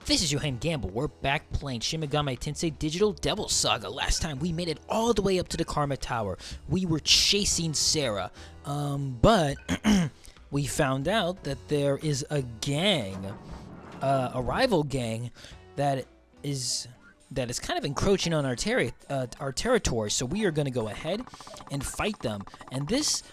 This is Yohhamgambal. We're back playing Shin Megami Tensei Digital Devil Saga. Last time we made it all the way up to the Karma Tower. We were chasing Sarah, but we found out that there is a gang, a rival gang, that is kind of encroaching on our territory. So we are going to go ahead and fight them. And this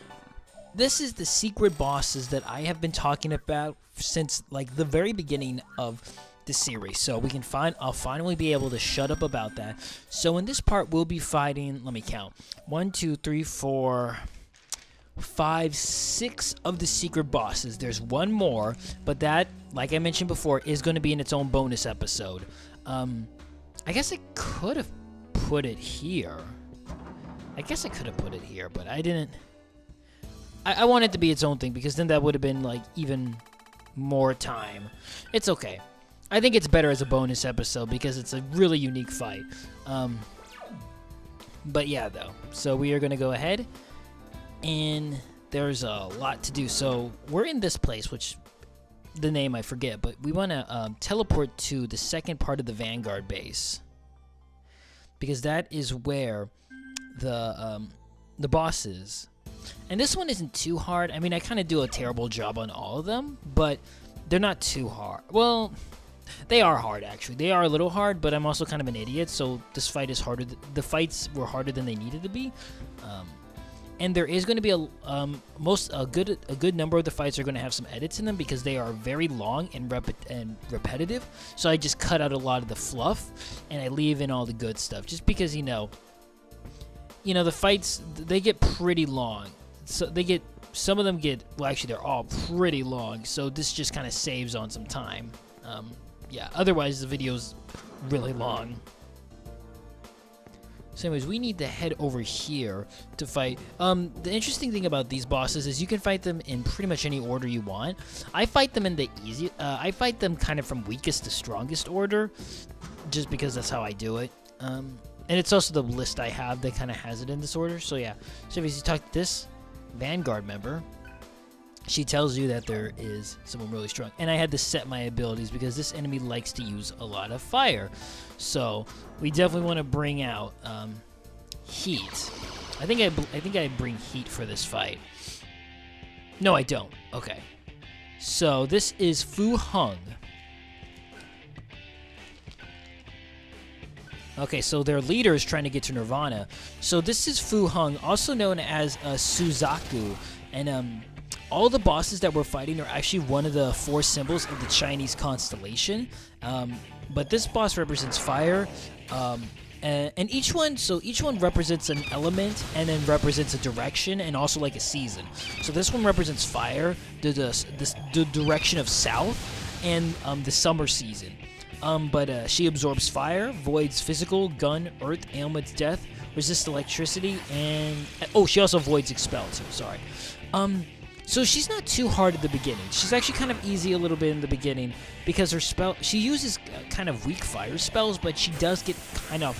is the secret bosses that I have been talking about since like the very beginning of the series. So I'll finally be able to shut up about that. So in this part we'll be fighting, let me count, 1, 2, 3, 4, 5, 6 of the secret bosses. There's one more, but that, like I mentioned before, is going to be in its own bonus episode. I guess I could have put it here. But I didn't. I want it to be its own thing because then that would have been like even more time. It's okay. I think it's better as a bonus episode because it's a really unique fight. But yeah, though. So we are going to go ahead, and there's a lot to do. So we're in this place, which the name I forget, but we want to teleport to the second part of the Vanguard base because that is where the boss is. And this one isn't too hard. I mean, I kind of do a terrible job on all of them, but they're not too hard. Well, they are hard, actually. They are a little hard, but I'm also kind of an idiot, so this fight is harder. The fights were harder than they needed to be. And there is going to be a good number of the fights are going to have some edits in them because they are very long and repetitive. So I just cut out a lot of the fluff and I leave in all the good stuff, just because the fights, they get pretty long. So some of them get, well, actually they're all pretty long. So this just kind of saves on some time. Yeah, otherwise the video's really long. So anyways, we need to head over here to fight. The interesting thing about these bosses is you can fight them in pretty much any order you want. I fight them in the I fight them kind of from weakest to strongest order, just because that's how I do it. And it's also the list I have that kind of has it in this order. So yeah, so if you talk to this Vanguard member, she tells you that there is someone really strong. And I had to set my abilities because this enemy likes to use a lot of fire. So we definitely want to bring out heat. I think I bring heat for this fight. No, I don't. Okay. So this is Fu Hung. Okay, so their leader is trying to get to Nirvana. So this is Fu Hung, also known as Suzaku. And all the bosses that we're fighting are actually one of the 4 symbols of the Chinese constellation. But this boss represents fire, and each one represents an element and then represents a direction and also like a season. So this one represents fire, the direction of south, and the summer season. But she absorbs fire, voids physical, gun, earth, ailments, death, resists electricity, and she also voids expel too. Sorry. So she's not too hard at the beginning. She's actually kind of easy a little bit in the beginning because her spell, she uses kind of weak fire spells, but she does get kind of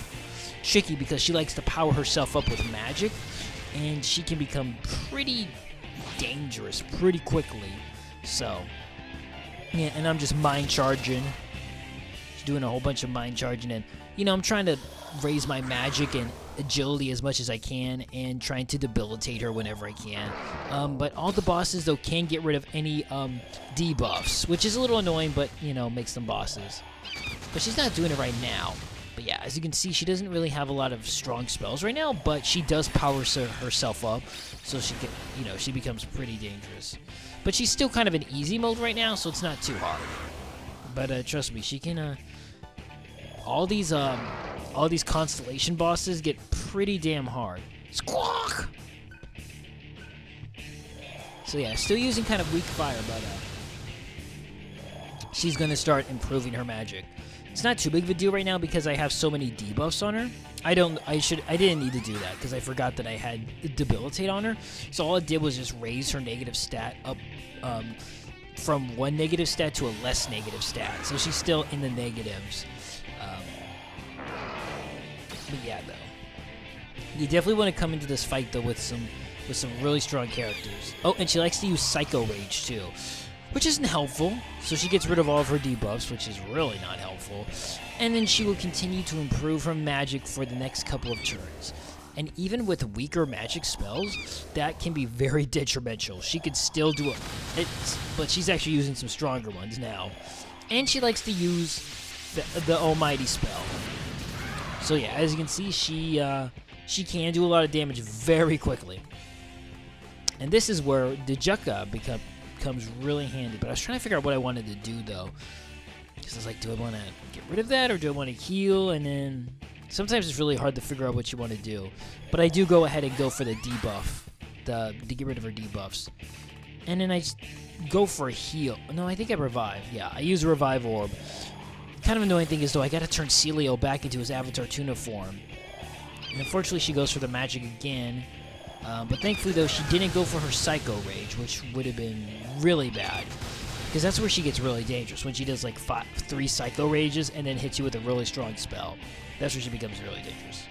tricky because she likes to power herself up with magic, and she can become pretty dangerous pretty quickly. So, yeah, and I'm just mind charging. Just doing a whole bunch of mind charging, and I'm trying to raise my magic and agility as much as I can and trying to debilitate her whenever I can. But all the bosses though can get rid of any debuffs, which is a little annoying, but makes them bosses. But she's not doing it right now. But yeah, as you can see, she doesn't really have a lot of strong spells right now, but she does power herself up, so she can, she becomes pretty dangerous. But she's still kind of in easy mode right now, so it's not too hard. But trust me, she can all these constellation bosses get pretty damn hard. Squawk! So yeah, still using kind of weak fire, but she's gonna start improving her magic. It's not too big of a deal right now because I have so many debuffs on her. I didn't need to do that because I forgot that I had debilitate on her. So all it did was just raise her negative stat up from 1 negative stat to a less negative stat. So she's still in the negatives. But yeah, though, you definitely want to come into this fight though with some really strong characters. Oh, and she likes to use Psycho Rage too, which isn't helpful. So she gets rid of all of her debuffs, which is really not helpful. And then she will continue to improve her magic for the next couple of turns. And even with weaker magic spells, that can be very detrimental. She could still do it, but she's actually using some stronger ones now. And she likes to use the Almighty spell. So yeah, as you can see, she can do a lot of damage very quickly. And this is where the Jukka becomes really handy. But I was trying to figure out what I wanted to do, though. Because I was like, do I want to get rid of that, or do I want to heal? And then sometimes it's really hard to figure out what you want to do. But I do go ahead and go for the debuff, to get rid of her debuffs. And then I just go for a heal. No, I think I revive. Yeah, I use a revive orb. Kind of annoying thing is, though, I got to turn Celio back into his Avatar Tuna form. And unfortunately, she goes for the magic again. But thankfully, though, she didn't go for her Psycho Rage, which would have been really bad. Because that's where she gets really dangerous, when she does like 3 Psycho Rages and then hits you with a really strong spell. That's where she becomes really dangerous.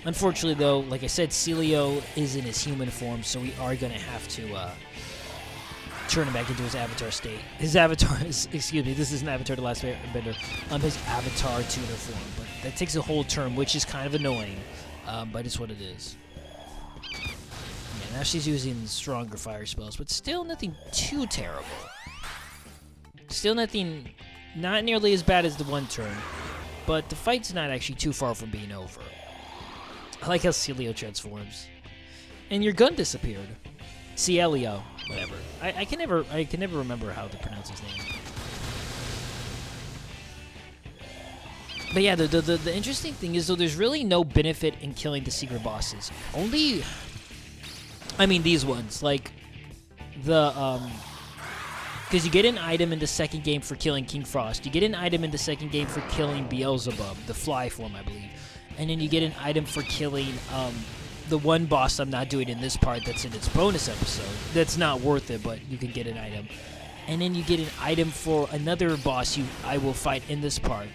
Unfortunately, though, like I said, Celio is in his human form, so we are going to have to turn him back into his Avatar state. His Avatar is, excuse me, this is an Avatar the Last Bender, his Avatar Tuner form. But that takes a whole turn, which is kind of annoying, but it's what it is. Yeah, now she's using stronger fire spells, but still nothing too terrible. Still nothing, not nearly as bad as the one turn, but the fight's not actually too far from being over. I like how Celio transforms. And your gun disappeared. Celio, whatever. I can never remember how to pronounce his name. But yeah, the interesting thing is, though, there's really no benefit in killing the secret bosses. Only, I mean, these ones, like the because you get an item in the second game for killing King Frost. You get an item in the second game for killing Beelzebub, the fly form, I believe. And then you get an item for killing the one boss I'm not doing in this part that's in its bonus episode. That's not worth it, but you can get an item. And then you get an item for another boss I will fight in this part.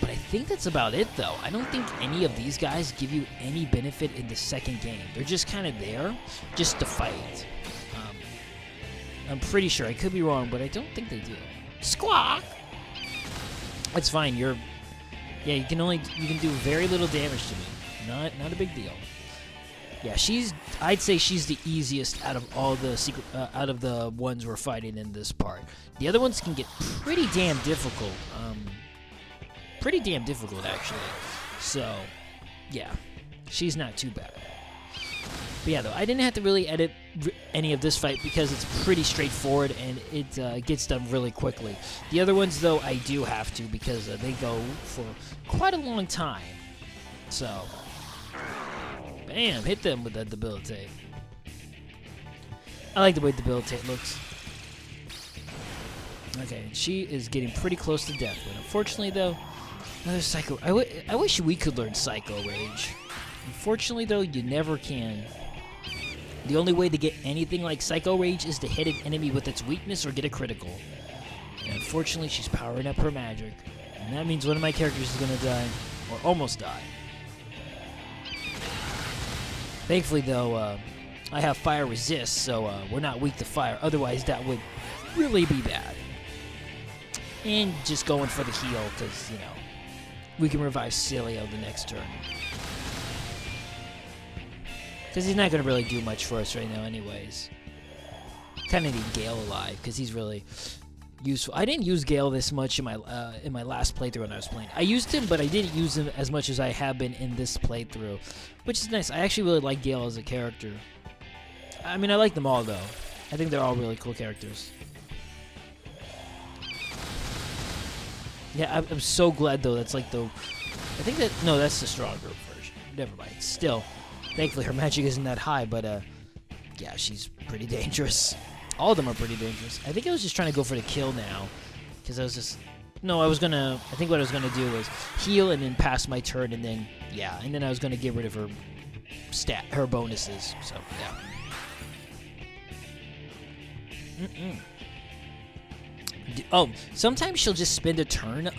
But I think that's about it, though. I don't think any of these guys give you any benefit in the second game. They're just kind of there just to fight. I'm pretty sure. I could be wrong, but I don't think they do. Squawk! That's fine. Yeah, you can do very little damage to me. Not a big deal. Yeah, I'd say she's the easiest out of all the out of the ones we're fighting in this part. The other ones can get pretty damn difficult. Pretty damn difficult, actually. So, yeah, she's not too bad. But yeah, though, I didn't have to really edit any of this fight because it's pretty straightforward and it gets done really quickly. The other ones, though, I do have to because they go for quite a long time. So, bam, hit them with that debilitate. I like the way debilitate looks. Okay, she is getting pretty close to death, but unfortunately, though, another Psycho. I wish we could learn Psycho Rage. Unfortunately, though, you never can. The only way to get anything like Psycho Rage is to hit an enemy with its weakness or get a critical. And unfortunately, she's powering up her magic. And that means one of my characters is going to die, or almost die. Thankfully, though, I have fire resist, so we're not weak to fire. Otherwise, that would really be bad. And just going for the heal, because, you know, we can revive Celio the next turn. Because he's not going to really do much for us right now anyways. Kind of need Gale alive, because he's really useful. I didn't use Gale this much in my last playthrough when I was playing. I used him, but I didn't use him as much as I have been in this playthrough, which is nice. I actually really like Gale as a character. I mean, I like them all, though. I think they're all really cool characters. Yeah, I'm so glad, though, that's like the... I think that... No, that's the stronger version. Never mind. Still, thankfully her magic isn't that high, but, yeah, she's pretty dangerous. All of them are pretty dangerous. I think I was just trying to go for the kill now, because I was just... No, I think what I was going to do was heal and then pass my turn, and then, yeah, and then I was going to get rid of her bonuses, so, yeah. Oh, sometimes she'll just spend a turn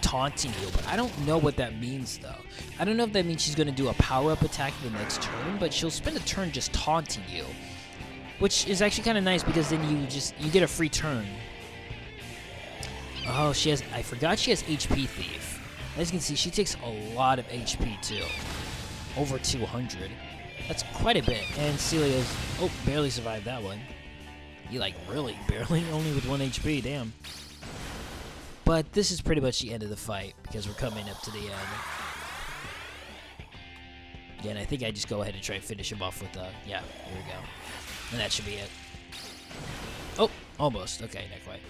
taunting you, but I don't know what that means, though. I don't know if that means she's going to do a power-up attack the next turn, but she'll spend a turn just taunting you. which is actually kind of nice because then you get a free turn. Oh, I forgot she has HP Thief. As you can see, she takes a lot of HP too. Over 200. That's quite a bit. And Celia's, oh, barely survived that one. You like really barely, only with 1 HP, damn. But this is pretty much the end of the fight because we're coming up to the end. Again, I think I just go ahead and try and finish him off with yeah, here we go. And that should be it. Oh, almost. Okay, not quite.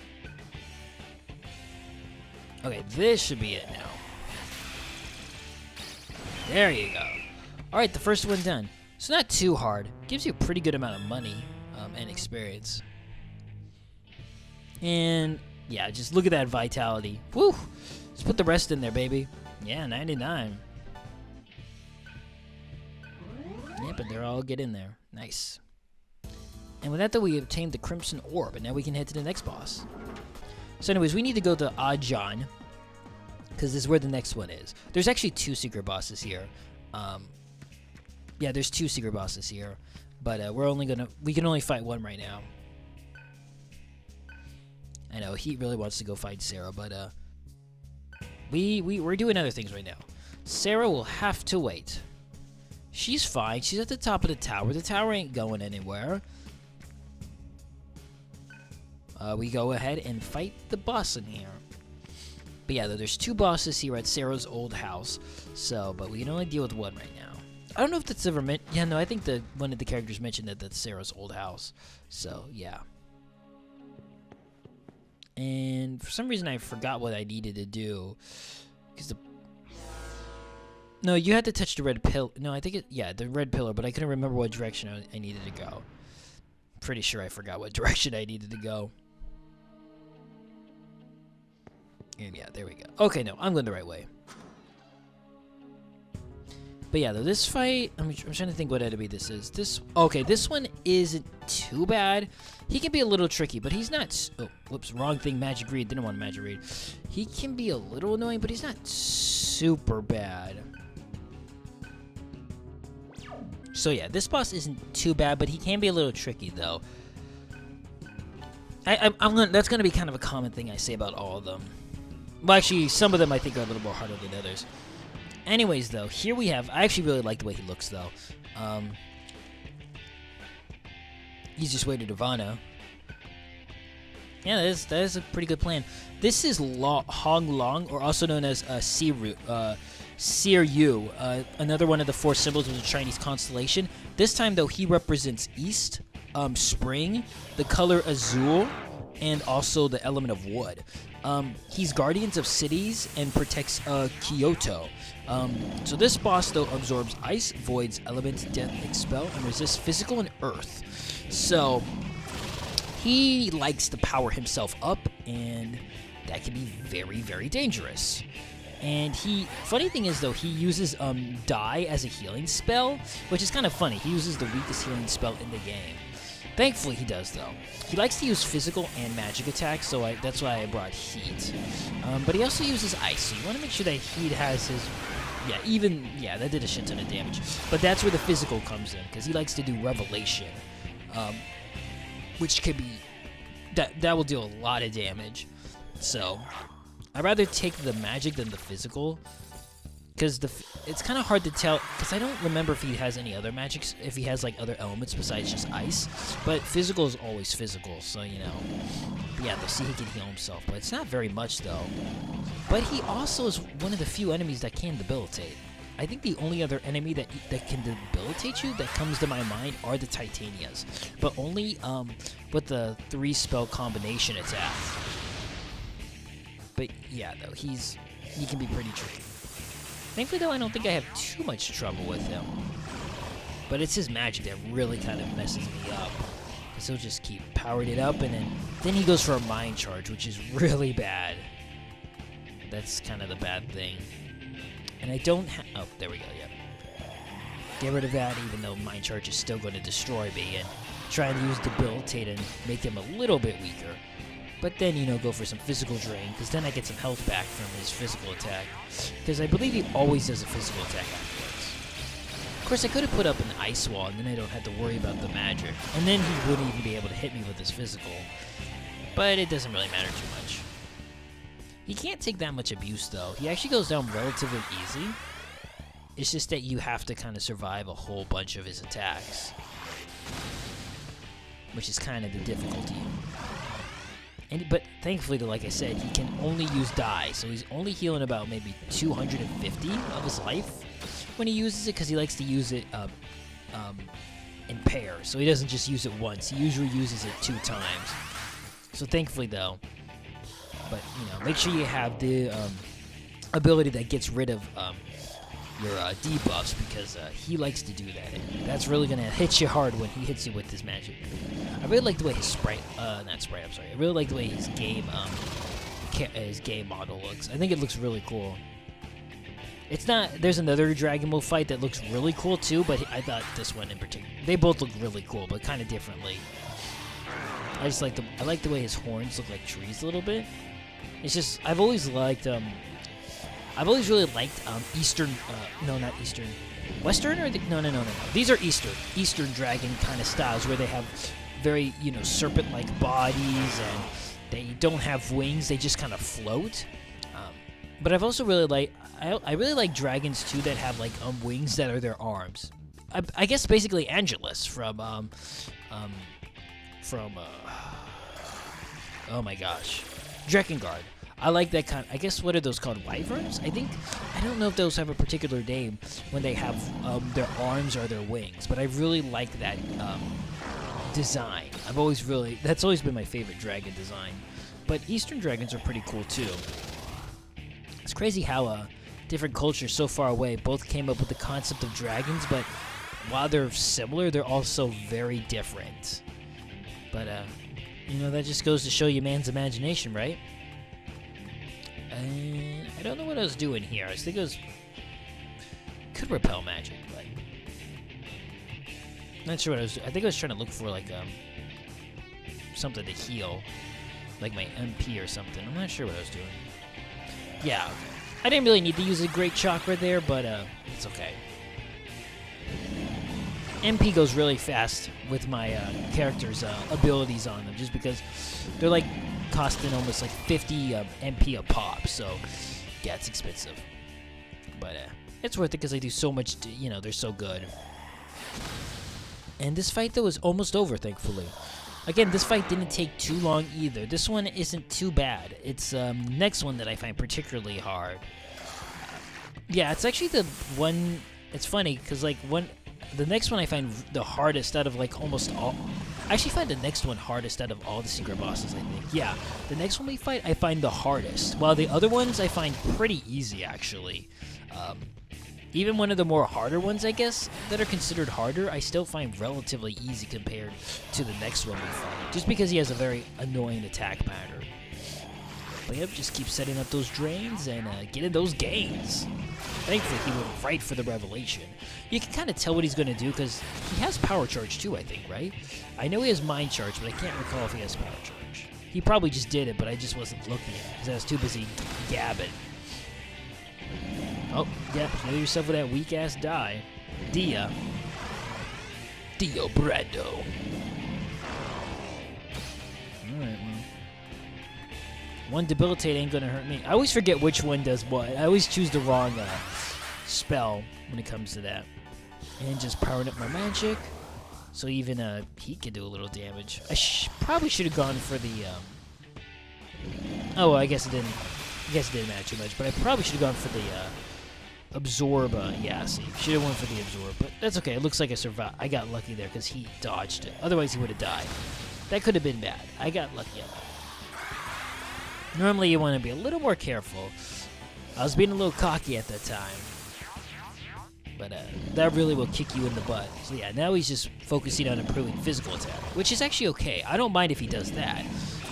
Okay, this should be it now. There you go. Alright, the first one done. It's not too hard. Gives you a pretty good amount of money and experience. And, yeah, just look at that vitality. Woo! Let's put the rest in there, baby. Yeah, 99. Yeah, but they're all get in there. Nice. And with that, though, we obtained the Crimson Orb, and now we can head to the next boss. So anyways, we need to go to Ajan, because this is where the next one is. There's actually 2 secret bosses here. Yeah, there's 2 secret bosses here, but we can only fight one right now. I know, he really wants to go fight Sarah, but we're doing other things right now. Sarah will have to wait. She's fine. She's at the top of the tower. The tower ain't going anywhere. We go ahead and fight the boss in here. But yeah, there's 2 bosses here at Sarah's old house. So, but we can only deal with one right now. I don't know if that's ever meant. Yeah, no, I think one of the characters mentioned that that's Sarah's old house. So, yeah. And for some reason, I forgot what I needed to do. Because no, you had to touch the red pill. No, I think yeah, the red pillar, but I couldn't remember what direction I needed to go. Pretty sure I forgot what direction I needed to go. And yeah, there we go. Okay, no, I'm going the right way. But yeah, though, this fight, I'm trying to think what enemy this is. Okay, this one isn't too bad. He can be a little tricky, but he's not. Oh, whoops, wrong thing. Magic Read. Didn't want Magic Read. He can be a little annoying, but he's not super bad. So yeah, this boss isn't too bad, but he can be a little tricky though. That's gonna be kind of a common thing I say about all of them. Well, actually, some of them I think are a little more harder than others. Anyways, though, here we have. I actually really like the way he looks, though. Easiest way to Nirvana. Yeah, that is a pretty good plan. This is Hong Long, or also known as Seer Yu, another one of the 4 symbols of the Chinese constellation. This time, though, he represents East, Spring, the color Azul, and also the element of wood. He's guardians of cities and protects Kyoto. So this boss, though, absorbs ice, voids, elements, death, expel, and resists physical and earth. So he likes to power himself up, and that can be very, very dangerous. And funny thing is, though, he uses Die as a healing spell, which is kind of funny. He uses the weakest healing spell in the game. Thankfully, he does, though. He likes to use physical and magic attacks, so that's why I brought Heat. But he also uses Ice, so you want to make sure that Heat has his... Yeah, that did a shit ton of damage. But that's where the physical comes in, because he likes to do Revelation, which could be... That will do a lot of damage. So, I'd rather take the magic than the physical, because it's kind of hard to tell, because I don't remember if he has any other magics, if he has like other elements besides just ice, but physical is always physical, so you know. But yeah, they'll see he can heal himself, but it's not very much though. But he also is one of the few enemies that can debilitate. I think the only other enemy that can debilitate you that comes to my mind are the Titanias, but only with the 3-spell combination attack. But yeah, though, he can be pretty tricky. Thankfully, though, I don't think I have too much trouble with him. But it's his magic that really kind of messes me up. Because he'll just keep powering it up, and then he goes for a Mind Charge, which is really bad. That's kind of the bad thing. And I don't have... Oh, there we go, yeah. Get rid of that, even though Mind Charge is still going to destroy me, and try and use Debilitate and make him a little bit weaker. But then, you know, go for some physical drain, because then I get some health back from his physical attack. Because I believe he always does a physical attack afterwards. course, I could have put up an ice wall, and then I don't have to worry about the magic. And then he wouldn't even be able to hit me with his physical. But it doesn't really matter too much. He can't take that much abuse, though. He actually goes down relatively easy. It's just that you have to kind of survive a whole bunch of his attacks, which is kind of the difficulty. But thankfully, like I said, he can only use die, so he's only healing about maybe 250 of his life when he uses it, because he likes to use it in pairs. So he doesn't just use it once. He usually uses it 2 times. So thankfully, though, but make sure you have the ability that gets rid of your debuffs, because he likes to do that. And that's really gonna hit you hard when he hits you with his magic. I really like the way his sprite, not sprite, I'm sorry. I really like the way his game model looks. I think it looks really cool. It's not. There's another Dragon Ball fight that looks really cool too, but I thought this one in particular. They both look really cool, but kind of differently. I just like I like the way his horns look like trees a little bit. It's just I've always really liked Eastern. No, not Eastern. Western or no. These are Eastern dragon kind of styles where they have very serpent-like bodies and they don't have wings. They just kind of float. But I've also really I really like dragons too that have like wings that are their arms. I guess basically Angelus from oh my gosh, Drakengard. I like that kind. I guess what are those called? Wyverns? I think. I don't know if those have a particular name when they have their arms or their wings, but I really like that design. That's always been my favorite dragon design. But Eastern dragons are pretty cool too. It's crazy how different cultures so far away both came up with the concept of dragons, but while they're similar, they're also very different. But that just goes to show you man's imagination, right? I don't know what I was doing here. I think it was could repel magic, but not sure what I was doing. I think I was trying to look for like something to heal, like my MP or something. I'm not sure what I was doing. Yeah, I didn't really need to use a great chakra there, but it's okay. MP goes really fast with my character's abilities on them, just because they're like costing almost like 50 MP a pop, so yeah, it's expensive. But it's worth it because they do so much, they're so good. And this fight, though, is almost over, thankfully. Again, this fight didn't take too long either. This one isn't too bad. It's the next one that I find particularly hard. Yeah, it's actually the one, it's funny, because the next one I find the hardest out of like almost all. I actually find the next one hardest out of all the secret bosses, I think. Yeah, the next one we fight, I find the hardest. While the other ones I find pretty easy, actually. Even one of the more harder ones, I guess, that are considered harder, I still find relatively easy compared to the next one we fight. Just because he has a very annoying attack pattern. But yep, just keep setting up those drains and getting those gains. Thankfully, he went right for the revelation. You can kind of tell what he's going to do because he has power charge too, I think, right? I know he has mind charge, but I can't recall if he has power charge. He probably just did it, but I just wasn't looking at it because I was too busy gabbing. Oh, yeah, kill yourself with that weak-ass die. Dio Brando. Alright, well. One debilitate ain't gonna hurt me. I always forget which one does what. I always choose the wrong spell when it comes to that. And just powering up my magic. So even he can do a little damage. I probably should have gone for the oh, well, I guess it didn't matter too much, but I probably should have gone for the absorb. Yeah, see, should have went for the absorb, but that's okay. It looks like I survived. I got lucky there because he dodged it. Otherwise, he would have died. That could have been bad. I got lucky. Normally, you want to be a little more careful. I was being a little cocky at that time, but that really will kick you in the butt. So yeah, now he's just focusing on improving physical attack, which is actually okay. I don't mind if he does that.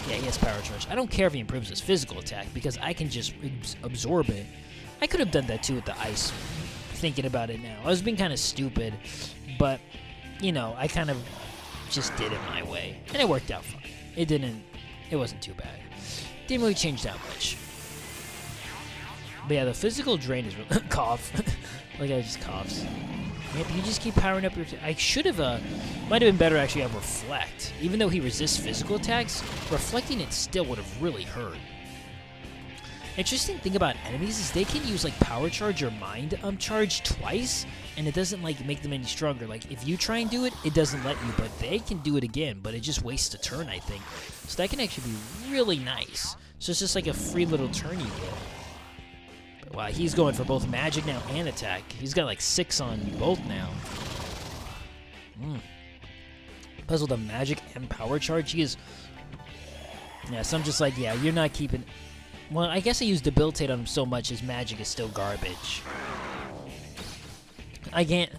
Yeah, he has power charge. I don't care if he improves his physical attack because I can just absorb it. I could have done that too with the ice, thinking about it now. I was being kind of stupid, but, I kind of just did it my way, and it worked out fine. It wasn't too bad. Didn't really change that much. But yeah, the physical drain is really... cough. Like I just coughs. Yep, you just keep powering up your... I should have, might have been better actually have Reflect. Even though he resists physical attacks, reflecting it still would have really hurt. Interesting thing about enemies is they can use, like, Power Charge or Mind Charge twice, and it doesn't, like, make them any stronger. Like, if you try and do it, it doesn't let you, but they can do it again, but it just wastes a turn, I think. So that can actually be really nice. So it's just like a free little turn you get. Wow, he's going for both magic now and attack. He's got like 6 on both now. Plus with the magic and power charge, he is... Yeah, so I'm just like, yeah, you're not keeping... Well, I guess I use Debilitate on him so much his magic is still garbage. I can't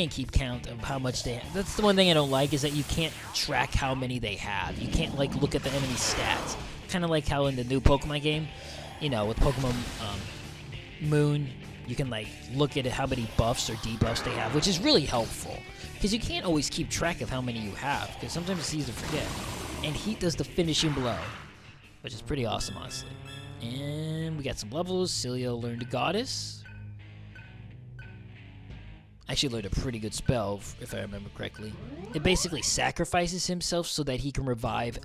keep count of how much they have. That's the one thing I don't like, is that you can't track how many they have. You can't, like, look at the enemy stats. Kind of like how in the new Pokemon game, you know, with Pokemon... Moon, you can like look at how many buffs or debuffs they have, which is really helpful because you can't always keep track of how many you have because sometimes it's easy to forget. And Heat does the finishing blow, which is pretty awesome, honestly. And we got some levels. Celia learned Goddess. Actually learned a pretty good spell, if I remember correctly. It basically sacrifices himself so that he can revive.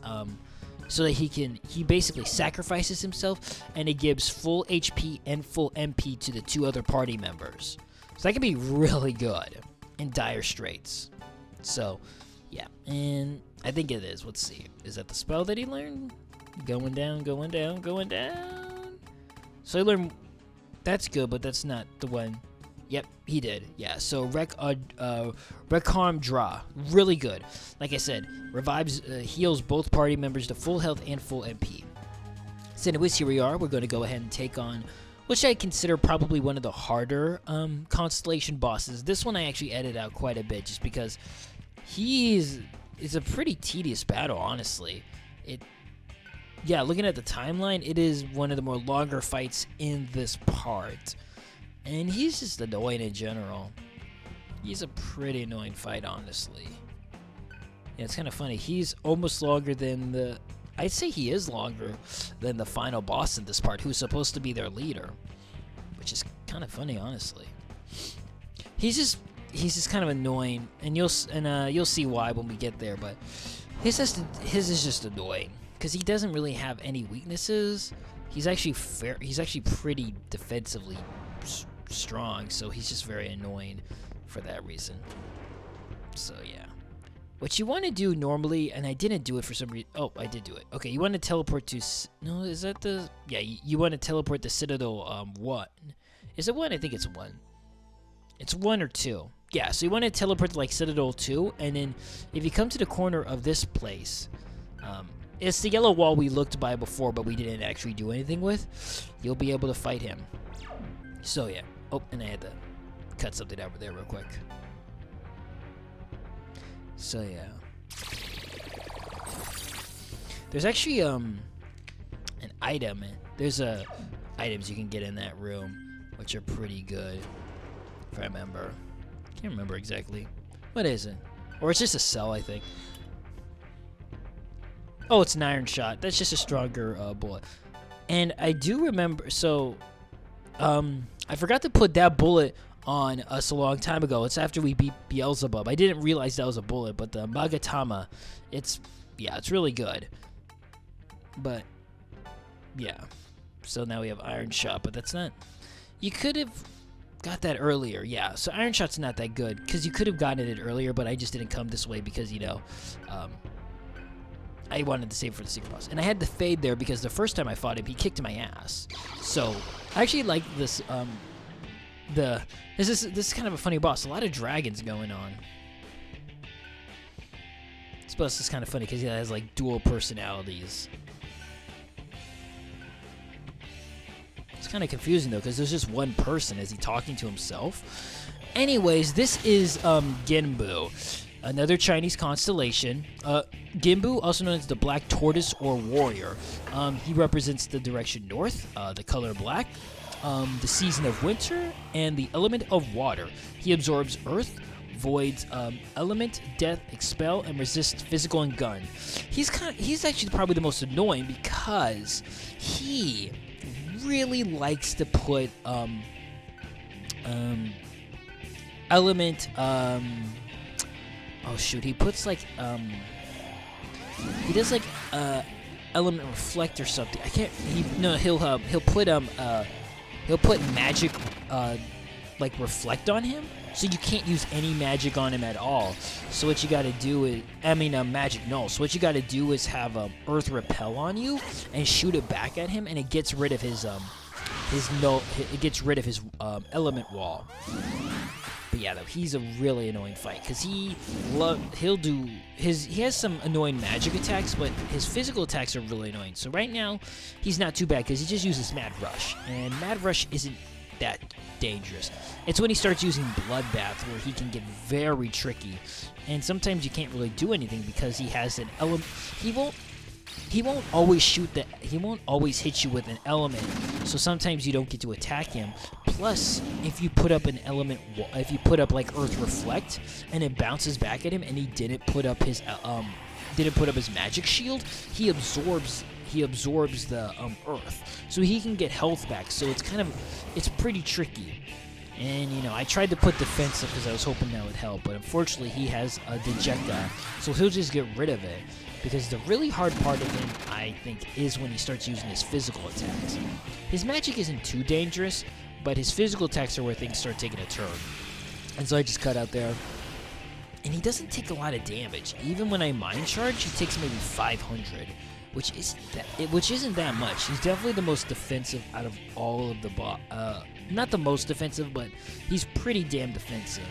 So that he basically sacrifices himself, and it gives full HP and full MP to the 2 other party members. So that can be really good in dire straits. So, yeah, and I think it is. Let's see. Is that the spell that he learned? Going down, going down, going down. So he learned... That's good, but that's not the one... Yep, he did. Yeah, so Recarm Draw. Really good. Like I said, revives, heals both party members to full health and full MP. So anyways, here we are. We're going to go ahead and take on, which I consider probably one of the harder Constellation bosses. This one I actually edited out quite a bit just because it's a pretty tedious battle, honestly. Yeah, looking at the timeline, it is one of the more longer fights in this part. And he's just annoying in general. He's a pretty annoying fight, honestly. Yeah, it's kind of funny. He's almost longer than the... I'd say he is longer than the final boss in this part, who's supposed to be their leader. Which is kind of funny, honestly. He's just kind of annoying, and you'll see why when we get there. But his is just annoying because he doesn't really have any weaknesses. He's actually pretty defensively strong, so he's just very annoying for that reason. So yeah, what you want to do normally, and I didn't do it for some reason. Oh, I did do it. Okay, you want to teleport to no, is that the... Yeah, you want to teleport to Citadel 1. Is it 1? I think it's 1. It's 1 or 2. Yeah, so you want to teleport to like Citadel 2, and then if you come to the corner of this place, it's the yellow wall we looked by before, but we didn't actually do anything with. You'll be able to fight him. So yeah. Oh, and I had to cut something over there real quick. So yeah. There's actually an item. There's items you can get in that room, which are pretty good. If I remember. Can't remember exactly. What is it? Or it's just a cell, I think. Oh, it's an iron shot. That's just a stronger bullet. And I do remember, so I forgot to put that bullet on us a long time ago. It's after we beat Beelzebub. I didn't realize that was a bullet, but the Magatama, it's really good. But yeah, so now we have Iron Shot, but that's not... You could have got that earlier, yeah. So Iron Shot's not that good, because you could have gotten it earlier, but I just didn't come this way because, you know, I wanted to save for the secret boss. And I had the Fade there because the first time I fought him, he kicked my ass. So I actually like this, this is kind of a funny boss. A lot of dragons going on. This boss is kind of funny because he has, like, dual personalities. It's kind of confusing, though, because there's just one person. Is he talking to himself? Anyways, this is Genbu, another Chinese constellation. Genbu, also known as the Black Tortoise or Warrior. He represents the direction north, the color black, the season of winter, and the element of water. He absorbs earth, voids element, death, expel, and resists physical and gun. He's actually probably the most annoying because he element. Oh shoot, he puts like he does like element reflect or something. I can't. He'll put magic like reflect on him, so you can't use any magic on him at all. So what you got to do is, magic null. So what you got to do is have earth repel on you and shoot it back at him, and it gets rid of his null. It gets rid of his element wall. But yeah, though, he's a really annoying fight because he has some annoying magic attacks, but his physical attacks are really annoying. So right now, he's not too bad because he just uses Mad Rush, and Mad Rush isn't that dangerous. It's when he starts using Bloodbath where he can get very tricky, and sometimes you can't really do anything because he has an element. He won't always shoot that. He won't always hit you with an element, so sometimes you don't get to attack him. Plus, if you put up an element, if you put up like Earth Reflect, and it bounces back at him, and he didn't put up his magic shield, he absorbs the Earth, so he can get health back. So it's pretty tricky. And I tried to put defensive because I was hoping that would help, but unfortunately he has a Dejecta, so he'll just get rid of it. Because the really hard part of him, I think, is when he starts using his physical attacks. His magic isn't too dangerous, but his physical attacks are where things start taking a turn. And so I just cut out there. And he doesn't take a lot of damage. Even when I Mind Charge, he takes maybe 500, which isn't that much. He's definitely the most defensive out of all of the not the most defensive, but he's pretty damn defensive.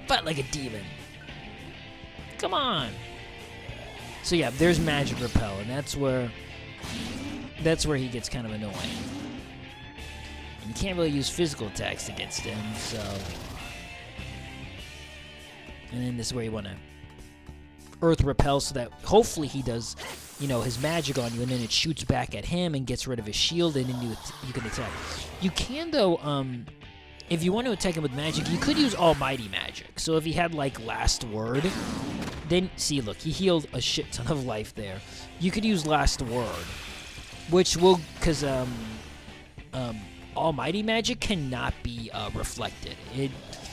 Fight like a demon. Come on. So yeah, there's Magic Repel, and that's where he gets kind of annoying. And you can't really use physical attacks against him, so. And then this is where you want to Earth Repel, so that hopefully he does, his magic on you, and then it shoots back at him and gets rid of his shield, and then you can attack. You can though, if you want to attack him with magic, you could use Almighty Magic. So if he had like Last Word, then see, look, he healed a shit ton of life there. You could use Last Word, which will, because Almighty Magic cannot be reflected.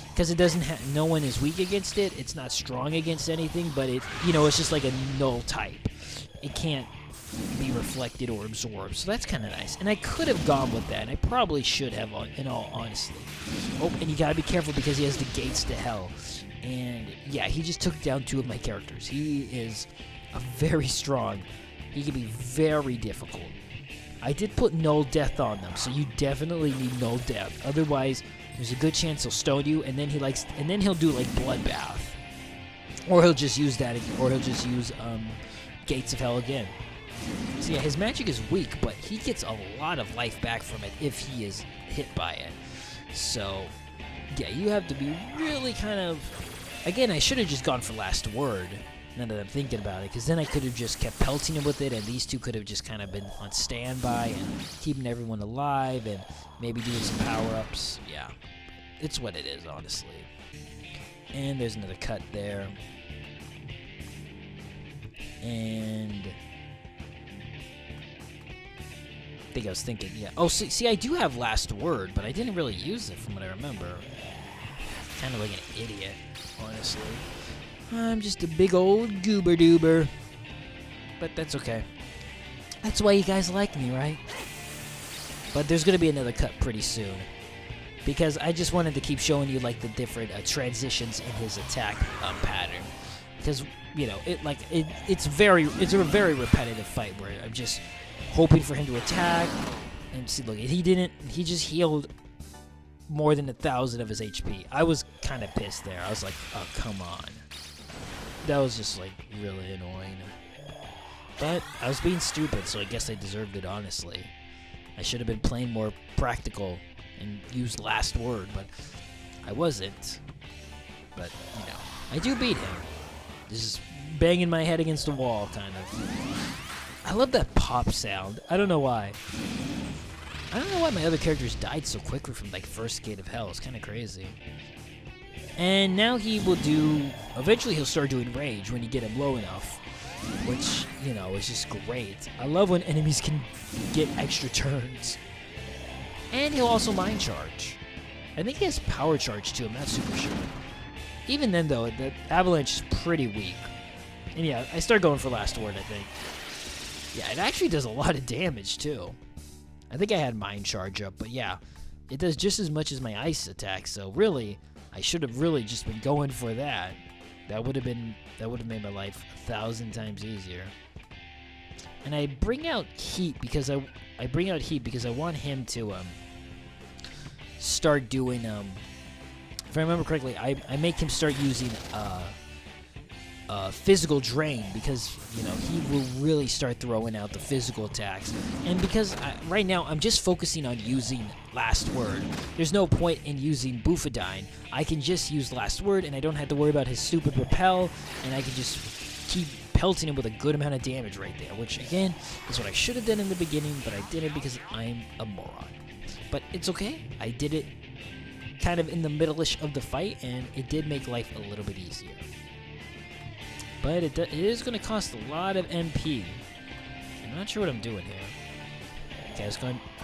Because it doesn't have, no one is weak against it. It's not strong against anything, but it's just like a null type. It can't be reflected or absorbed, so that's kind of nice. And I could have gone with that, and I probably should have, in all honesty. Oh, and you gotta be careful because he has the gates to hell. And yeah, he just took down 2 of my characters. He is very strong. He can be very difficult. I did put null death on them, so you definitely need null death. Otherwise, there's a good chance he'll stone you, and then he'll do like Bloodbath, or he'll just use that, or he'll just use Gates of Hell again. So yeah, his magic is weak, but he gets a lot of life back from it if he is hit by it. So yeah, you have to be really kind of. Again, I should have just gone for Last Word. Now that I'm thinking about it, because then I could have just kept pelting him with it, and these 2 could have just kind of been on standby and keeping everyone alive, and maybe doing some power-ups. Yeah, it's what it is, honestly. And there's another cut there. And I think I was thinking, yeah. Oh, see, I do have Last Word, but I didn't really use it from what I remember. Kind of like an idiot, honestly. I'm just a big old goober-doober. But that's okay. That's why you guys like me, right? But there's going to be another cut pretty soon. Because I just wanted to keep showing you, like, the different transitions in his attack pattern. Because, it's a very repetitive fight where I'm just hoping for him to attack. And see, look, he just healed more than 1,000 of his HP. I was kind of pissed there. I was like, oh, come on. That was just, like, really annoying. But I was being stupid, so I guess I deserved it, honestly. I should have been playing more practical and used Last Word, but I wasn't. But, I do beat him. Just banging my head against the wall, kind of. I love that pop sound. I don't know why. I don't know why my other characters died so quickly from, like, first Gate of Hell. It's kind of crazy. And now he will do. Eventually, he'll start doing Rage when you get him low enough, which is just great. I love when enemies can get extra turns. And he'll also Mind Charge. I think he has Power Charge too, I'm not super sure. Even then though, the Avalanche is pretty weak. And yeah, I start going for Last Word, I think. Yeah, it actually does a lot of damage too. I think I had Mind Charge up, but yeah, it does just as much as my Ice attack, so really, I should have really just been going for that. That would have made my life 1,000 times easier. And I bring out Heat because I want him to start doing if I remember correctly, I make him start using Physical Drain because, you know, he will really start throwing out the physical attacks. And because right now I'm just focusing on using Last Word. There's no point in using Bufadine. I can just use Last Word and I don't have to worry about his stupid Repel, and I can just keep pelting him with a good amount of damage right there, which again is what I should have done in the beginning, but I didn't because I'm a moron. But it's okay. I did it kind of in the middle-ish of the fight, and it did make life a little bit easier. But it is going to cost a lot of MP. I'm not sure what I'm doing here. Okay,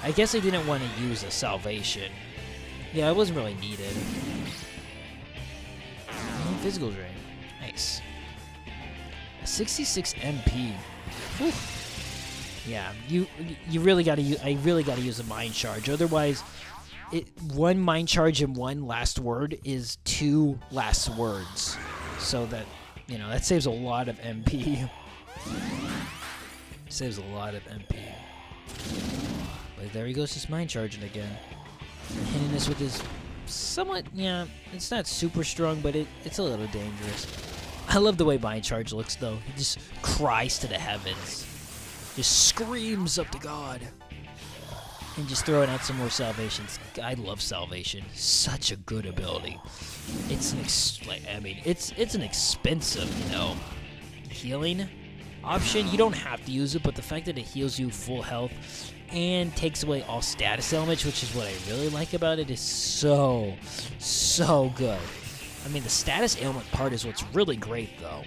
I guess I didn't want to use a Salvation. Yeah, it wasn't really needed. Physical Drain. Nice. 66 MP. Whew. Yeah, you really gotta use. I really gotta use a Mind Charge. Otherwise, one Mind Charge and one Last Word is 2 Last Words. So that, you know, that saves a lot of MP. Saves a lot of MP. But there he goes, just Mind Charging again. And hitting this with his somewhat, yeah, it's not super strong, but it's a little dangerous. I love the way Mind Charge looks, though. He just cries to the heavens. Just screams up to God. And just throwing out some more Salvations. I love Salvation. Such a good ability. It's an it's an expensive, you know, healing option. You don't have to use it, but the fact that it heals you full health and takes away all status elements, which is what I really like about it, is so good. I mean, the status ailment part is what's really great, though.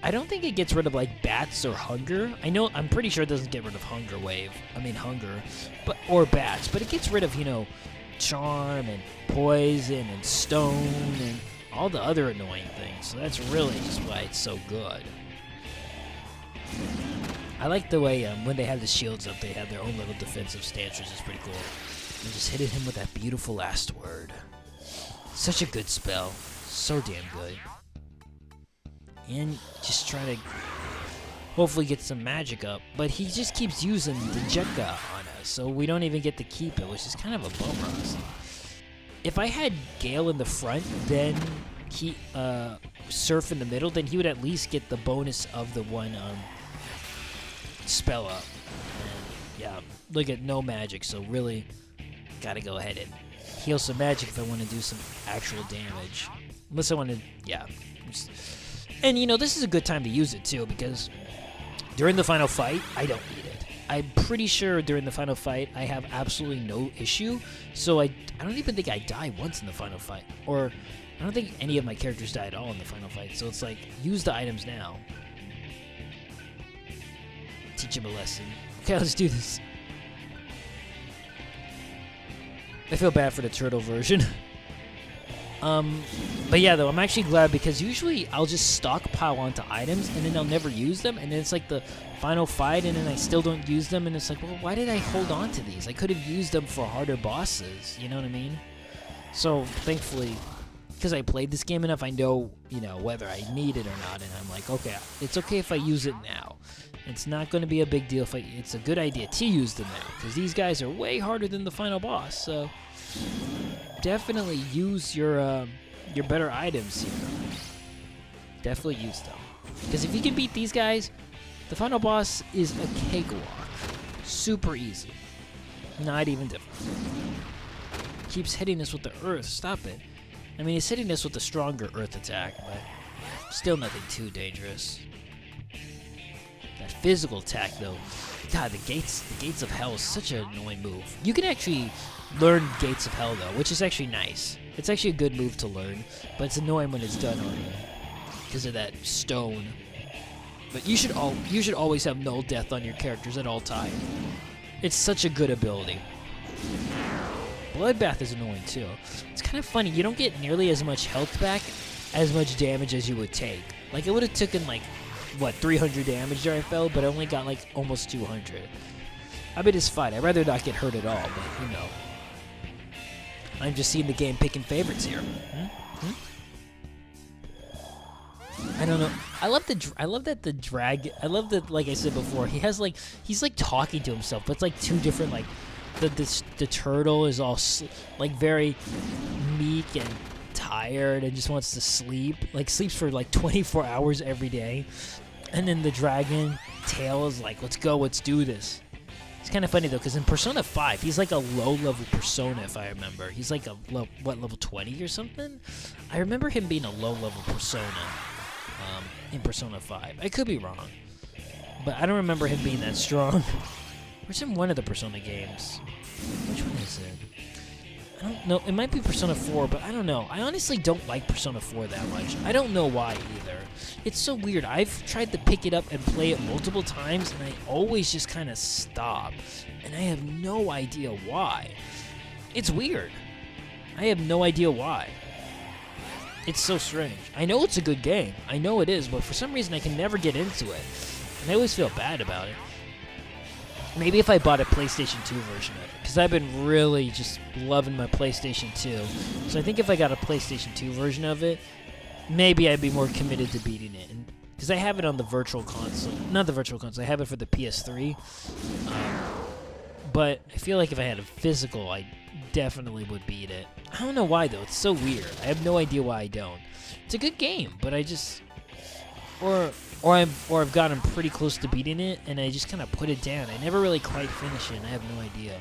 I don't think it gets rid of, like, bats or hunger. I'm pretty sure it doesn't get rid of hunger, or bats, but it gets rid of, you know, charm and poison and stone and all the other annoying things. So that's really just why it's so good. I like the way when they have the shields up, they have their own little defensive stance, which is pretty cool. And just hitting him with that beautiful Last Word. Such a good spell. So damn good. And just try to hopefully get some magic up. But he just keeps using the Jekka on us, so we don't even get to keep it, which is kind of a bummer, honestly. If I had Gale in the front, then he Surf in the middle, then he would at least get the bonus of the one spell up. And yeah, look at no magic, so really gotta go ahead and heal some magic if I want to do some actual damage. Unless I want to, yeah. And, you know, this is a good time to use it, too, because during the final fight, I don't need it. I'm pretty sure during the final fight, I have absolutely no issue, so I don't even think I die once in the final fight. Or, I don't think any of my characters die at all in the final fight, so it's like, use the items now. Teach him a lesson. Okay, let's do this. I feel bad for the turtle version. But yeah, though, I'm actually glad because usually I'll just stockpile onto items and then I'll never use them, and then it's like the final fight and then I still don't use them, and it's like, well, why did I hold on to these? I could have used them for harder bosses, you know what I mean? So, thankfully, because I played this game enough, I know, you know, whether I need it or not, and I'm like, okay, it's okay if I use it now. It's not going to be a big deal if it's a good idea to use them now, because these guys are way harder than the final boss, so definitely use your better items here. Definitely use them. Because if you can beat these guys, the final boss is a cakewalk. Super easy. Not even difficult. Keeps hitting us with the earth. Stop it. I mean, he's hitting us with the stronger earth attack, but still nothing too dangerous. That physical attack, though. God, the gates of hell is such an annoying move. You can actually learn Gates of Hell, though, which is actually nice. It's actually a good move to learn, but it's annoying when it's done on you because of that stone. But you should always have null death on your characters at all time. It's such a good ability. Bloodbath is annoying too. It's kind of funny. You don't get nearly as much health back, as much damage as you would take. Like, it would have taken, like, what, 300 damage there I fell, but I only got, like, almost 200. I bet it's fine. I'd rather not get hurt at all, but, you know. I'm just seeing the game picking favorites here. I don't know. I love that like I said before, he's like talking to himself, but it's like two different, like, the turtle is all like very meek and tired and just wants to sleep, like sleeps for like 24 hours every day, and then the dragon tail is like, let's go, let's do this. It's kind of funny though, because in Persona 5 he's like a low-level persona, if I remember. He's like a level 20 or something. I remember him being a low-level persona in Persona 5. I could be wrong, but I don't remember him being that strong. Where's in one of the Persona games? Which one is it? I don't know. It might be Persona 4, but I don't know. I honestly don't like Persona 4 that much. I don't know why either. It's so weird. I've tried to pick it up and play it multiple times, and I always just kind of stop. And I have no idea why. It's weird. I have no idea why. It's so strange. I know it's a good game. I know it is, but for some reason I can never get into it. And I always feel bad about it. Maybe if I bought a PlayStation 2 version of it, because I've been really just loving my PlayStation 2. So I think if I got a PlayStation 2 version of it, maybe I'd be more committed to beating it. Because I have it on the Virtual Console. Not the Virtual Console, I have it for the PS3. But I feel like if I had a physical, I definitely would beat it. I don't know why, though. It's so weird. I have no idea why I don't. It's a good game, but I just... Or I've gotten pretty close to beating it, and I just kind of put it down. I never really quite finished it, and I have no idea.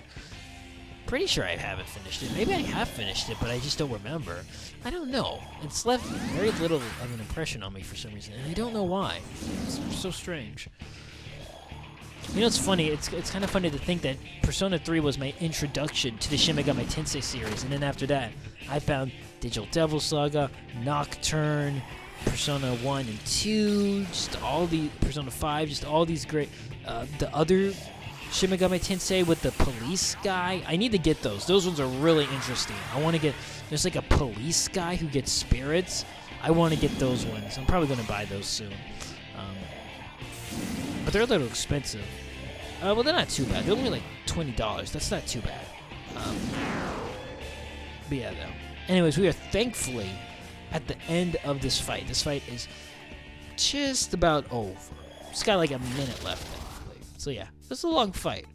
Pretty sure I haven't finished it. Maybe I have finished it, but I just don't remember. I don't know. It's left very little of an impression on me for some reason, and I don't know why. It's so strange. You know, it's funny. It's kind of funny to think that Persona 3 was my introduction to the Shin Megami Tensei series, and then after that, I found Digital Devil Saga, Nocturne, Persona 1 and 2, just all the Persona 5, just all these great, the other Shin Megami Tensei with the police guy. I need to get those. Those ones are really interesting. I want to get, there's like a police guy who gets spirits. I want to get those ones. I'm probably going to buy those soon. But they're a little expensive. Well, they're not too bad. They're only like $20. That's not too bad. But yeah, though. Anyways, we are thankfully at the end of this fight. This fight is just about over. It's got like a minute left, thankfully. So yeah, it's a long fight.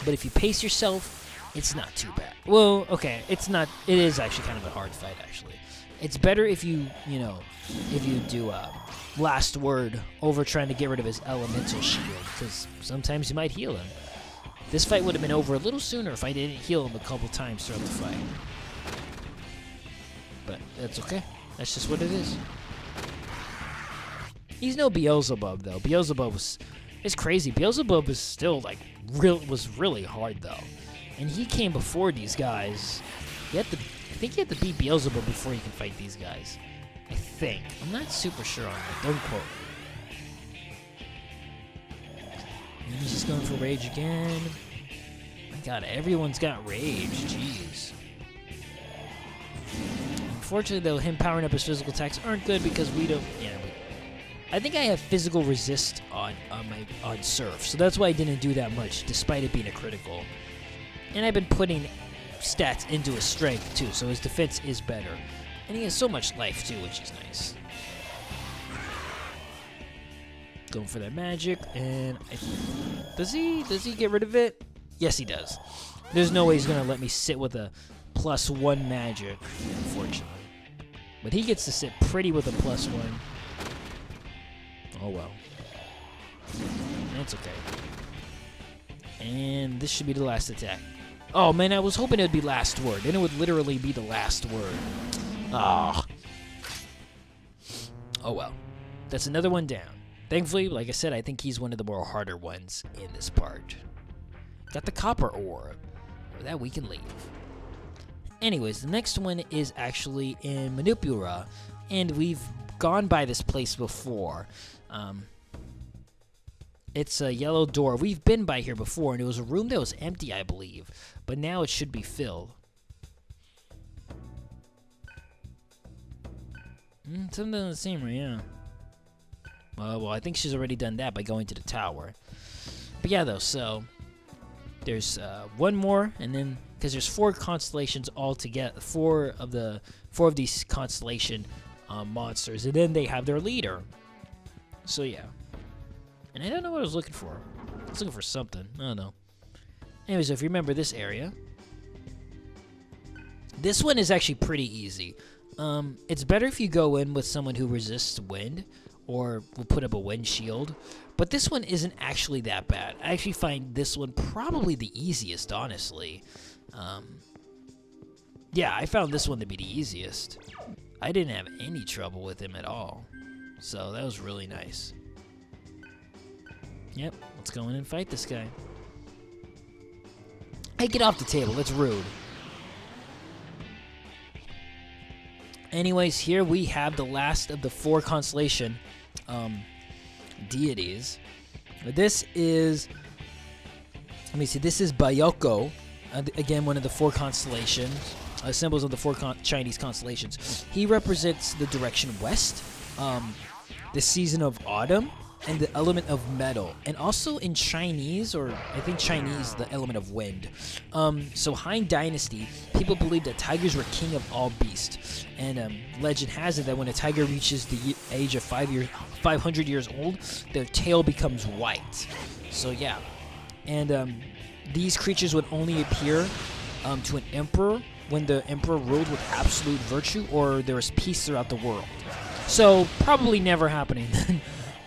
But if you pace yourself, it's not too bad. Well, okay, it's not. It is actually kind of a hard fight, actually. It's better if you do last word over trying to get rid of his elemental shield, because sometimes you might heal him. This fight would have been over a little sooner if I didn't heal him a couple times throughout the fight. But that's okay. That's just what it is. He's no Beelzebub, though. Beelzebub it's crazy. Beelzebub is still, like, was really hard, though. And he came before these guys. I think you have to beat Beelzebub before you can fight these guys. I think. I'm not super sure on that. Don't quote me. And he's just going for rage again. My god, everyone's got rage. Jeez. Unfortunately, though, him powering up his physical attacks aren't good because we don't... Yeah, I think I have physical resist on Surf, so that's why I didn't do that much, despite it being a critical. And I've been putting stats into his strength, too, so his defense is better. And he has so much life, too, which is nice. Going for that magic, and... Does he get rid of it? Yes, he does. There's no way he's going to let me sit with a +1 magic, unfortunately. But he gets to sit pretty with a +1. Oh, well. That's okay. And this should be the last attack. Oh, man, I was hoping it would be last word. Then it would literally be the last word. Ah. Oh, well. That's another one down. Thankfully, like I said, I think he's one of the more harder ones in this part. Got the copper ore. With that, we can leave. Anyways, the next one is actually in Manipura, and we've gone by this place before. It's a yellow door. We've been by here before, and it was a room that was empty, I believe. But now it should be filled. Something doesn't seem right, yeah. Well, I think she's already done that by going to the tower. But yeah, though, so there's one more, and then because there's 4 constellations altogether, 4 of these constellation monsters, and then they have their leader. So yeah, and I don't know what I was looking for. I was looking for something. I don't know. Anyways, if you remember this area, this one is actually pretty easy. It's better if you go in with someone who resists wind, or will put up a wind shield. But this one isn't actually that bad. I actually find this one probably the easiest, honestly. Yeah, I found this one to be the easiest. I didn't have any trouble with him at all. So that was really nice. Yep, let's go in and fight this guy. Hey, get off the table. That's rude. Anyways, here we have the last of the 4 constellation deities. This is, let me see, this is Bayoko. Again, one of the 4 constellations, symbols of the 4 Chinese constellations. He represents the direction west, the season of autumn, and the element of metal. And also in Chinese, or I think Chinese, the element of wind. So Han Dynasty, people believe that tigers were king of all beasts. And legend has it that when a tiger reaches the age of 500 years old, their tail becomes white. So yeah. And these creatures would only appear to an emperor when the emperor ruled with absolute virtue, or there was peace throughout the world. So probably never happening.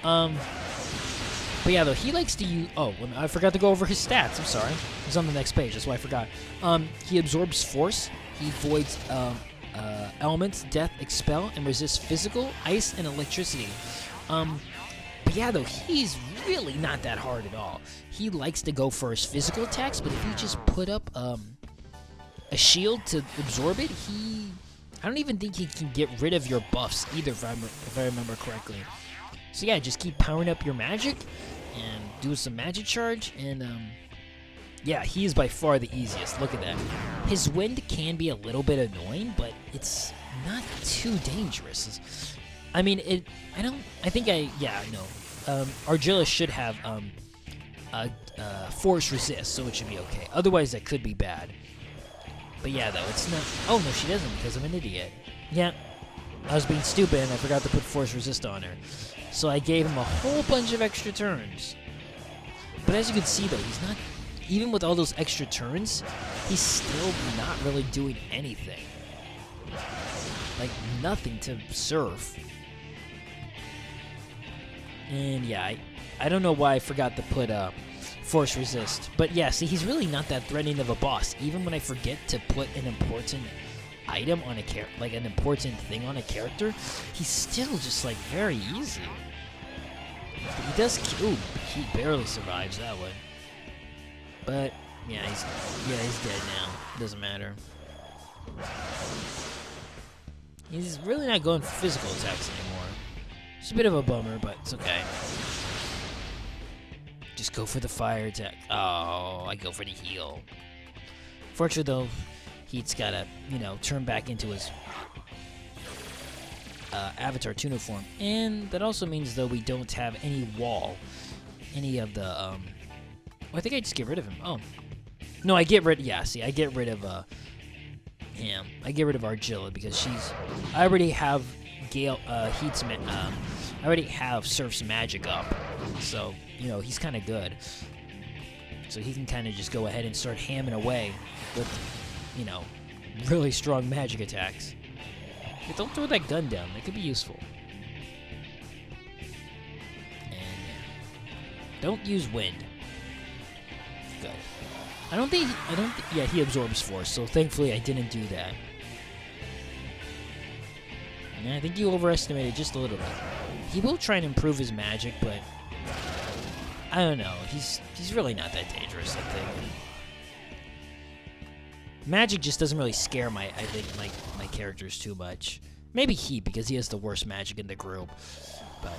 But yeah, though, he likes to use... Oh, I forgot to go over his stats. I'm sorry. It's on the next page. That's why I forgot. He absorbs force. He voids elements, death, expel, and resists physical, ice, and electricity. But yeah, though, he's really not that hard at all. He likes to go for his physical attacks, but if you just put up a shield to absorb it, I don't even think he can get rid of your buffs either, if I remember correctly. So yeah, just keep powering up your magic and do some magic charge, and yeah, he is by far the easiest. Look at that. His wind can be a little bit annoying, but it's not too dangerous. I mean, Argilla should have force resist, so it should be okay. Otherwise, that could be bad. But yeah, though, it's not... Oh, no, she doesn't, because I'm an idiot. Yeah, I was being stupid, and I forgot to put force resist on her. So I gave him a whole bunch of extra turns. But as you can see, though, he's not... Even with all those extra turns, he's still not really doing anything. Like, nothing to serve. And yeah, I don't know why I forgot to put force resist. But yeah, see, he's really not that threatening of a boss. Even when I forget to put an important item on a character, like an important thing on a character, he's still just like very easy. He does. Ooh, he barely survives that one. But yeah, he's dead now. Doesn't matter. He's really not going for physical attacks anymore. It's a bit of a bummer, but it's okay. Just go for the fire attack. Oh, I go for the heal. Fortunately, though, he's gotta, turn back into his Avatar Tuna form. And that also means, though, we don't have any wall. Any of the, well, I think I just get rid of him. Oh. No, I get rid of him. I get rid of Argilla because I already have I already have Surf's magic up. So, he's kind of good. So he can kind of just go ahead and start hamming away with, really strong magic attacks. Hey, don't throw that gun down. That could be useful. And don't use wind. Good. Yeah, he absorbs force, so thankfully I didn't do that. And I think you overestimated just a little bit. He will try and improve his magic, but I don't know. He's really not that dangerous, I think. Magic just doesn't really scare my characters too much. Maybe he, because he has the worst magic in the group. But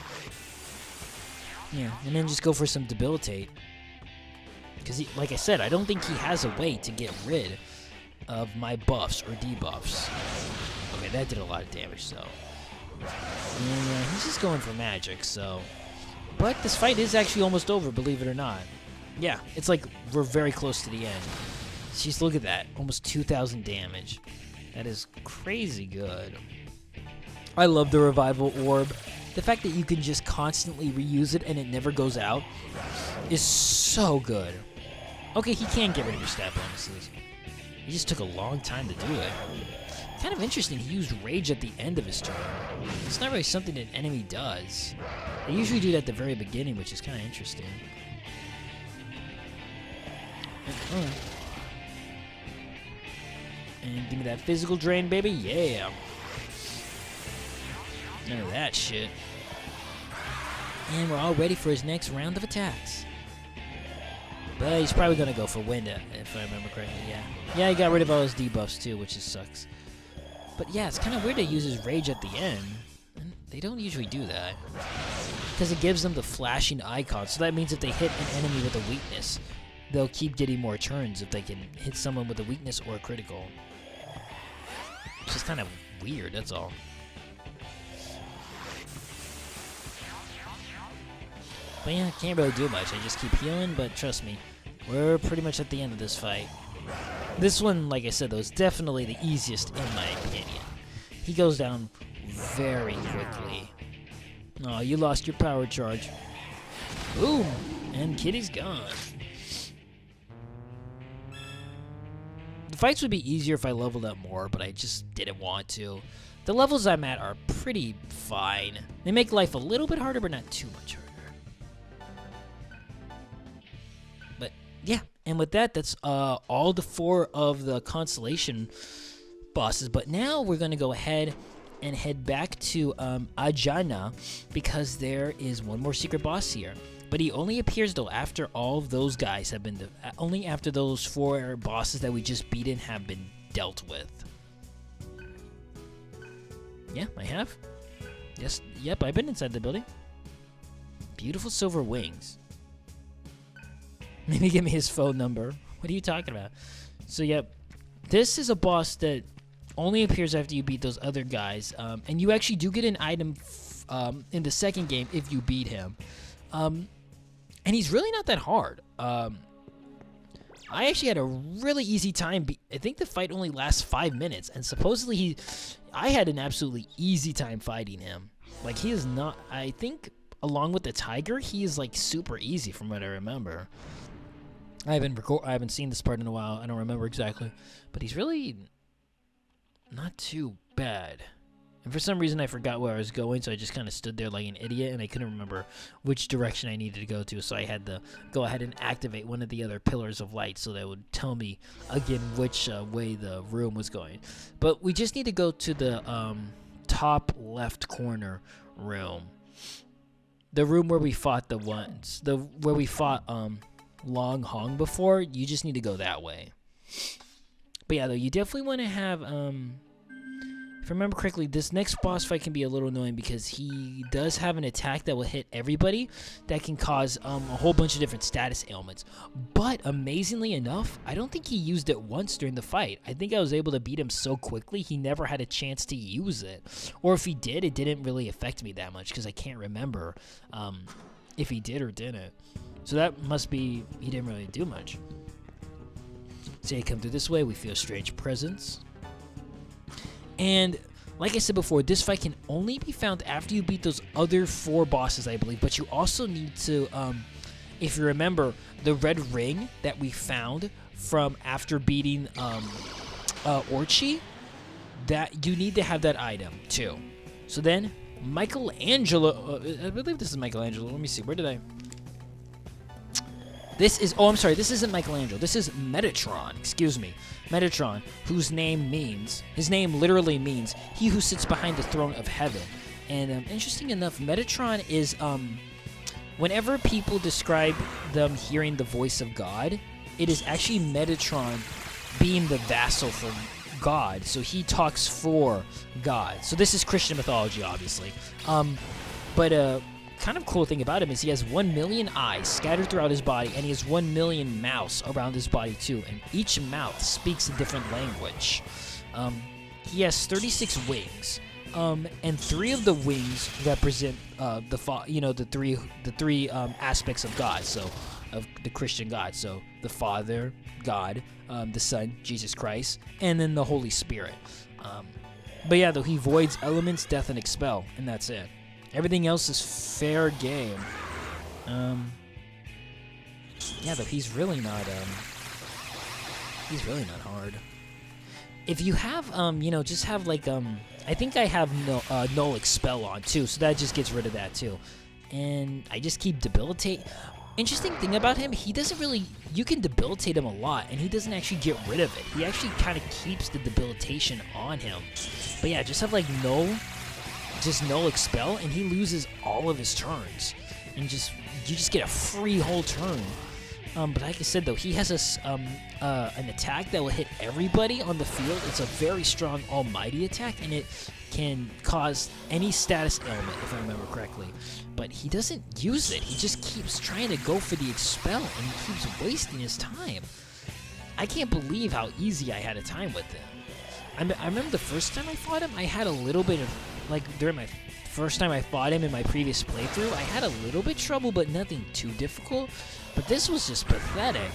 Yeah, and then just go for some debilitate. Because, like I said, I don't think he has a way to get rid of my buffs or debuffs. Okay, that did a lot of damage, so. Yeah, he's just going for magic, so. But this fight is actually almost over, believe it or not. Yeah, it's like we're very close to the end. Just look at that, almost 2,000 damage. That is crazy good. I love the revival orb. The fact that you can just constantly reuse it and it never goes out is so good. Okay, he can get rid of your stat bonuses. He just took a long time to do it. Kind of interesting, he used rage at the end of his turn. It's not really something that an enemy does. They usually do that at the very beginning, which is kind of interesting. And give me that physical drain, baby. Yeah. None of that shit. And we're all ready for his next round of attacks. But he's probably going to go for wind, if I remember correctly, yeah. Yeah, he got rid of all his debuffs, too, which just sucks. But yeah, it's kind of weird to use his rage at the end. And they don't usually do that. Because it gives them the flashing icon. So that means if they hit an enemy with a weakness, they'll keep getting more turns if they can hit someone with a weakness or a critical. It's just kind of weird, that's all. But yeah, I can't really do much. I just keep healing, but trust me, we're pretty much at the end of this fight. This one, like I said, though, is definitely the easiest in my opinion. He goes down very quickly. Oh, you lost your power charge. Boom! And Kitty's gone. The fights would be easier if I leveled up more, but I just didn't want to. The levels I'm at are pretty fine. They make life a little bit harder, but not too much harder. But yeah, and with that, that's all the 4 of the constellation bosses. But now we're going to go ahead and head back to Ajana, because there is one more secret boss here. But he only appears, though, after all of those guys have been... only after those 4 bosses that we just beaten have been dealt with. Yeah, I have. Yes, yep, I've been inside the building. Beautiful silver wings. Maybe give me his phone number. What are you talking about? So, yep, this is a boss that only appears after you beat those other guys. And you actually do get an item in the second game if you beat him. And he's really not that hard. I actually had a really easy time. I think the fight only lasts 5 minutes, and supposedly I had an absolutely easy time fighting him. Like, he is not, I think, along with the tiger, he is like super easy from what I remember. I haven't seen this part in a while. I don't remember exactly, but he's really not too bad. And for some reason, I forgot where I was going, so I just kind of stood there like an idiot, and I couldn't remember which direction I needed to go to, so I had to go ahead and activate one of the other pillars of light so that would tell me, again, which way the room was going. But we just need to go to the top left corner room. The room where we fought where we fought Long Hong before. You just need to go that way. But yeah, though, you definitely want to have... if I remember correctly, this next boss fight can be a little annoying because he does have an attack that will hit everybody that can cause a whole bunch of different status ailments. But amazingly enough, I don't think he used it once during the fight. I think I was able to beat him so quickly, he never had a chance to use it. Or if he did, it didn't really affect me that much because I can't remember if he did or didn't. So that must be he didn't really do much. So you come through this way, we feel a strange presence. And like I said before, this fight can only be found after you beat those other 4 bosses, I believe. But you also need to, if you remember, the red ring that we found from after beating Orchi, that you need to have that item too. So then, Michelangelo, I believe this is Michelangelo. Let me see, where did I... This is, oh, I'm sorry, this isn't Michelangelo. This is Metatron, excuse me. Metatron, whose name means, his name literally means, he who sits behind the throne of heaven. And interesting enough, Metatron is, whenever people describe them hearing the voice of God, it is actually Metatron being the vassal for God. So he talks for God. So this is Christian mythology, obviously. But kind of cool thing about him is he has 1 million eyes scattered throughout his body, and he has 1 million mouths around his body too, and each mouth speaks a different language. He has 36 wings, and 3 of the wings represent the three aspects of God, so of the Christian God. So the Father, God, the Son, Jesus Christ, and then the Holy Spirit. But yeah, though, he voids elements, death, and expel, and that's it. Everything else is fair game. Yeah, though, he's really not hard. If you have, just have, like, I think I have null expel on, too, so that just gets rid of that, too. And I just keep debilitate. Interesting thing about him, he doesn't really, you can debilitate him a lot, and he doesn't actually get rid of it. He actually kind of keeps the debilitation on him. But yeah, just have, like, null expel, and he loses all of his turns. And you just get a free whole turn. But like I said, though, he has an attack that will hit everybody on the field. It's a very strong almighty attack, and it can cause any status ailment, if I remember correctly. But he doesn't use it. He just keeps trying to go for the expel, and he keeps wasting his time. I can't believe how easy I had a time with him. I remember the first time I fought him, I had a little bit of, like, during my first time I fought him in my previous playthrough, I had a little bit trouble, but nothing too difficult. But this was just pathetic.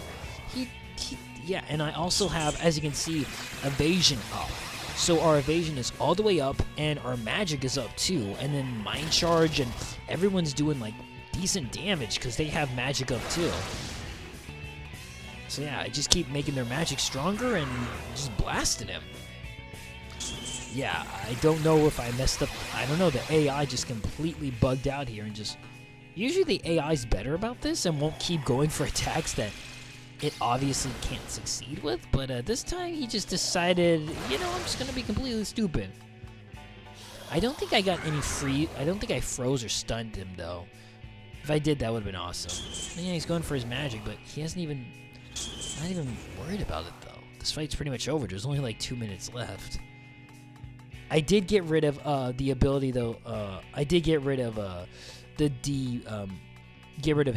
Yeah, and I also have, as you can see, evasion up. So our evasion is all the way up, and our magic is up too. And then mind charge, and everyone's doing, like, decent damage because they have magic up too. So yeah, I just keep making their magic stronger and just blasting him. Yeah, I don't know if I messed up. I don't know, the AI just completely bugged out here and just... Usually the AI's better about this and won't keep going for attacks that it obviously can't succeed with, but this time he just decided, you know, I'm just going to be completely stupid. I don't think I got any free... I don't think I froze or stunned him, though. If I did, that would have been awesome. Yeah, he's going for his magic, but he hasn't even... Not even worried about it, though. This fight's pretty much over. There's only like 2 minutes left. I did get rid of the ability, though. I did get rid of get rid of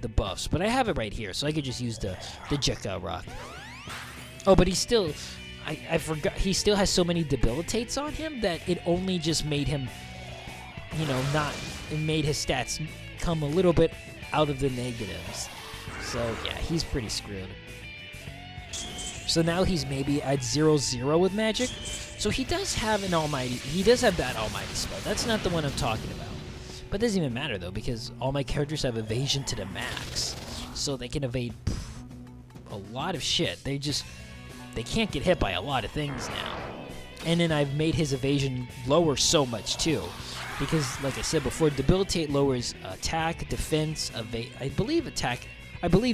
the buffs, but I have it right here, so I could just use the Jekka Rock. Oh, but he still, I forgot, he still has so many debilitates on him that it only just made him, you know, it made his stats come a little bit out of the negatives. So yeah, he's pretty screwed. So now he's maybe at 0-0 with magic. So he does have that almighty spell. That's not the one I'm talking about. But it doesn't even matter, though, because all my characters have evasion to the max. So they can evade a lot of shit. They can't get hit by a lot of things now. And then I've made his evasion lower so much, too. Because, like I said before, debilitate lowers attack, defense, I believe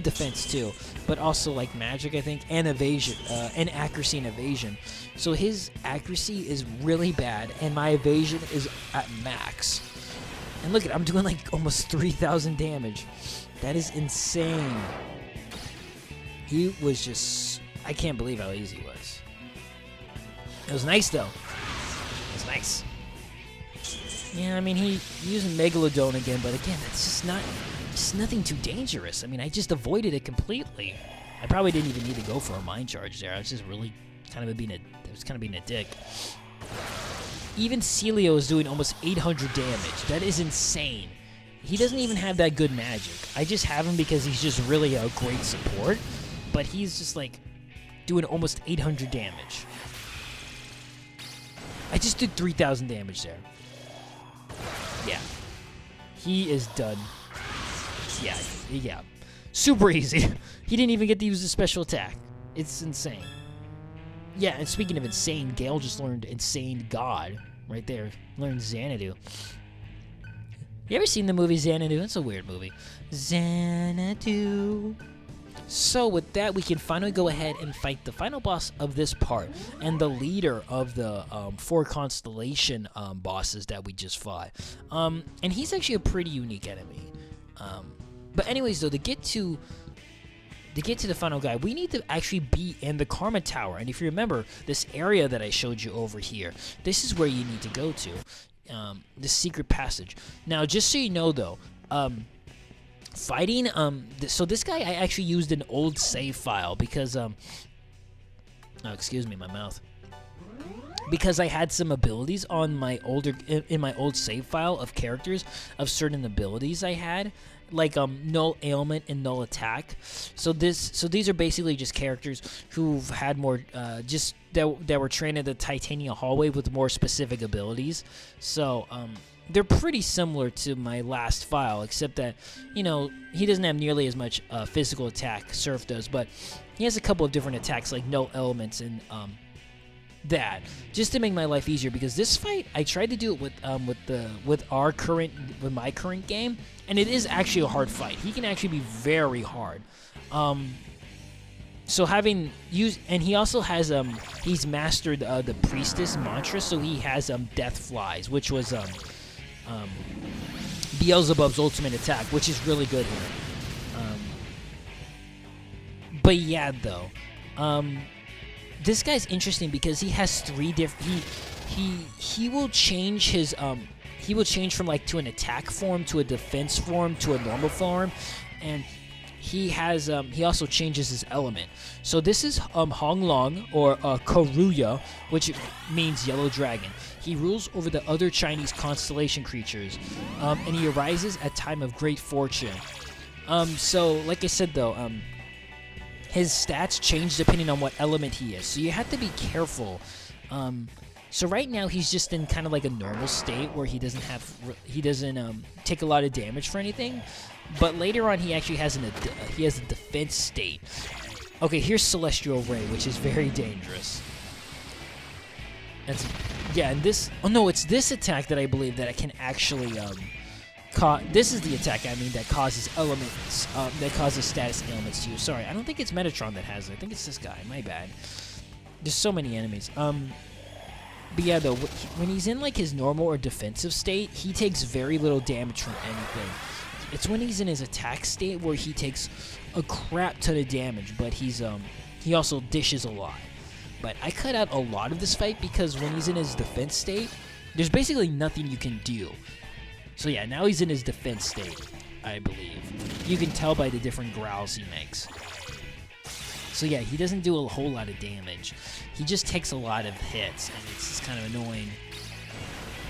defense, too. But also, like, magic, I think, and evasion, and accuracy and evasion. So his accuracy is really bad, and my evasion is at max. And look at, I'm doing like almost 3,000 damage. That is insane. He was just, I can't believe how easy it was. It was nice though. It was nice. Yeah, I mean, he using Megalodon again, but again, that's just nothing too dangerous. I mean, I just avoided it completely. I probably didn't even need to go for a mind charge there. I was just really kind of being a dick. Even Celio is doing almost 800 damage. That is insane. He doesn't even have that good magic. I just have him because he's just really a great support, but he's just like doing almost 800 damage. I just did 3,000 damage there. Yeah. He is done. Yeah. Super easy. He didn't even get to use the special attack. It's insane. Yeah, and speaking of insane, Gale just learned Insane God right there. Learned Xanadu. You ever seen the movie Xanadu? It's a weird movie. Xanadu. So with that, we can finally go ahead and fight the final boss of this part and the leader of the 4 constellation bosses that we just fought. And he's actually a pretty unique enemy. But anyways, though, to get to the final guy, we need to actually be in the Karma Tower. And if you remember, this area that I showed you over here, this is where you need to go to. this secret passage. Now, just so you know, though, fighting so this guy, I actually used an old save file because oh, excuse me, my mouth. Because I had some abilities on my in my old save file of characters of certain abilities I had, like null ailment and null attack. So these are basically just characters who've had more just that were trained at the Titania hallway with more specific abilities. So they're pretty similar to my last file, except that, you know, he doesn't have nearly as much physical attack Surf does, but he has a couple of different attacks like null elements and that, just to make my life easier, because this fight I tried to do it with my current game, and it is actually a hard fight. He can actually be very hard. So having used, and he also has he's mastered the priestess mantra, so he has death flies, which was Beelzebub's ultimate attack, which is really good here. But yeah, though, this guy's interesting because he has three different. He will change his he will change from like to an attack form to a defense form to a normal form, and he has he also changes his element. So this is Hong Long, or Karuya, which means yellow dragon. He rules over the other Chinese constellation creatures, and he arises at time of great fortune. So like I said though, his stats change depending on what element he is, so you have to be careful. So right now he's just in kind of like a normal state where he doesn't take a lot of damage for anything. But later on he actually has a defense state. Okay, here's Celestial Ray, which is very dangerous. And this, oh no, it's this attack that I believe that I can actually this is the attack, I mean, that causes elements, that causes status ailments to you. Sorry, I don't think it's Metatron that has it. I think it's this guy. My bad. There's so many enemies. But yeah, though, when he's in like his normal or defensive state, he takes very little damage from anything. It's when he's in his attack state where he takes a crap ton of damage, but he also dishes a lot. But I cut out a lot of this fight because when he's in his defense state, there's basically nothing you can do. So yeah, now he's in his defense state, I believe. You can tell by the different growls he makes. So yeah, he doesn't do a whole lot of damage. He just takes a lot of hits, and it's just kind of annoying.